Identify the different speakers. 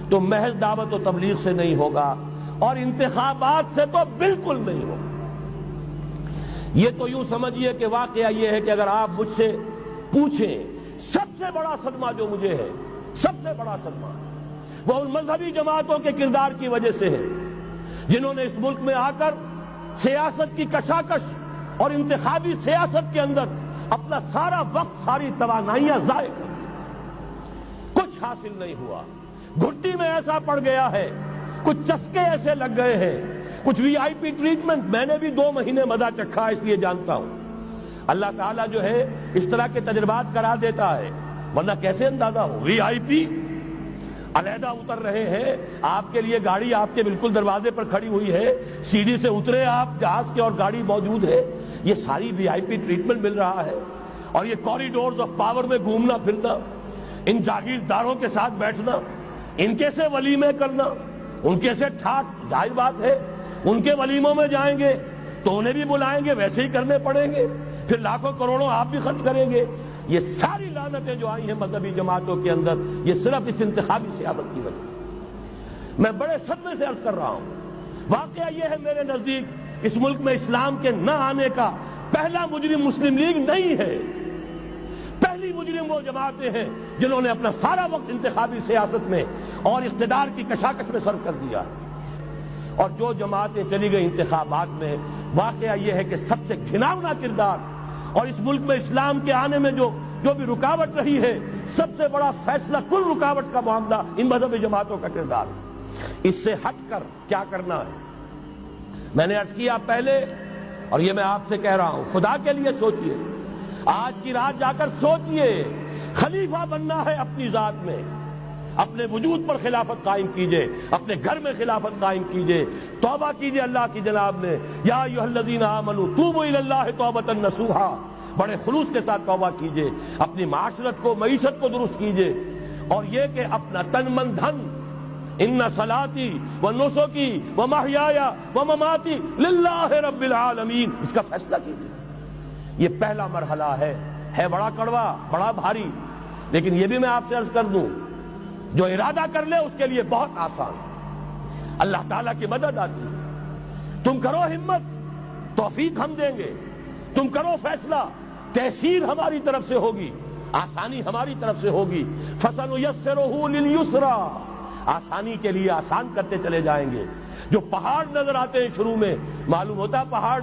Speaker 1: تو محض دعوت و تبلیغ سے نہیں ہوگا اور انتخابات سے تو بالکل نہیں ہوگا۔ یہ تو یوں سمجھیے کہ واقعہ یہ ہے کہ اگر آپ مجھ سے پوچھیں سب سے بڑا صدمہ جو مجھے ہے، سب سے بڑا صدمہ وہ ان مذہبی جماعتوں کے کردار کی وجہ سے ہے جنہوں نے اس ملک میں آ کر سیاست کی کشاکش اور انتخابی سیاست کے اندر اپنا سارا وقت، ساری توانائیاں ضائع کر دی۔ کچھ حاصل نہیں ہوا، گھٹی میں ایسا پڑ گیا ہے، کچھ چسکے ایسے لگ گئے ہیں، کچھ وی آئی پی ٹریٹمنٹ۔ میں نے بھی 2 مہینے مزہ چکھا، اس لیے جانتا ہوں۔ اللہ تعالیٰ جو ہے اس طرح کے تجربات کرا دیتا ہے، ورنہ کیسے اندازہ ہو؟ وی آئی پی علیحدہ اتر رہے ہیں، آپ کے لیے گاڑی آپ کے بالکل دروازے پر کھڑی ہوئی ہے، سیڑھی سے اترے آپ جہاز کے اور گاڑی موجود ہے، یہ ساری وی آئی پی ٹریٹمنٹ مل رہا ہے۔ اور یہ کوریڈورز آف پاور میں گھومنا پھرنا، ان جاگیرداروں کے ساتھ بیٹھنا، ان کے سے ولیمے کرنا، ان کے سے ٹھاٹ، ظاہر بات ہے ان کے ولیموں میں جائیں گے تو انہیں بھی بلائیں گے، ویسے ہی کرنے پڑیں گے، پھر لاکھوں کروڑوں آپ بھی خرچ کریں گے۔ یہ ساری لعنتیں جو آئی ہیں مذہبی جماعتوں کے اندر، یہ صرف اس انتخابی سیاست کی وجہ سے۔ میں بڑے صدمے سے عرض کر رہا ہوں، واقعہ یہ ہے میرے نزدیک اس ملک میں اسلام کے نہ آنے کا پہلا مجرم مسلم لیگ نہیں ہے، پہلی مجرم وہ جماعتیں ہیں جنہوں نے اپنا سارا وقت انتخابی سیاست میں اور اقتدار کی کشاکش میں صرف کر دیا۔ اور جو جماعتیں چلی گئی انتخابات میں، واقعہ یہ ہے کہ سب سے گھناؤنا کردار اور اس ملک میں اسلام کے آنے میں جو بھی رکاوٹ رہی ہے، سب سے بڑا فیصلہ کن رکاوٹ کا معاملہ ان مذہبی جماعتوں کا کردار۔ اس سے ہٹ کر کیا کرنا ہے؟ میں نے عرض کیا پہلے، اور یہ میں آپ سے کہہ رہا ہوں، خدا کے لیے سوچئے، آج کی رات جا کر سوچئے، خلیفہ بننا ہے اپنی ذات میں، اپنے وجود پر خلافت قائم کیجئے، اپنے گھر میں خلافت قائم کیجئے، توبہ کیجئے اللہ کی جناب نے، یا ایھا الذین آمنوا توبوا الی اللہ توبۃ نصوحا، بڑے خلوص کے ساتھ توبہ کیجئے، اپنی معاشرت کو، معیشت کو درست کیجئے، اور یہ کہ اپنا تن من دھن، ان صلاتی و نسکی و محیای و مماتی للہ رب العالمین، اس کا فیصلہ کیجئے۔ یہ پہلا مرحلہ ہے بڑا کڑوا، بڑا بھاری، لیکن یہ بھی میں آپ سے عرض کر دوں، جو ارادہ کر لے اس کے لیے بہت آسان، اللہ تعالیٰ کی مدد آتی ہے۔ تم کرو ہمت، توفیق ہم دیں گے، تم کرو فیصلہ، تحصیل ہماری طرف سے ہوگی، آسانی ہماری طرف سے ہوگی۔ فَسَنُيَسِّرُهُ لِلْيُسْرَىٰ، آسانی کے لیے آسان کرتے چلے جائیں گے۔ جو پہاڑ نظر آتے ہیں شروع میں، معلوم ہوتا ہے پہاڑ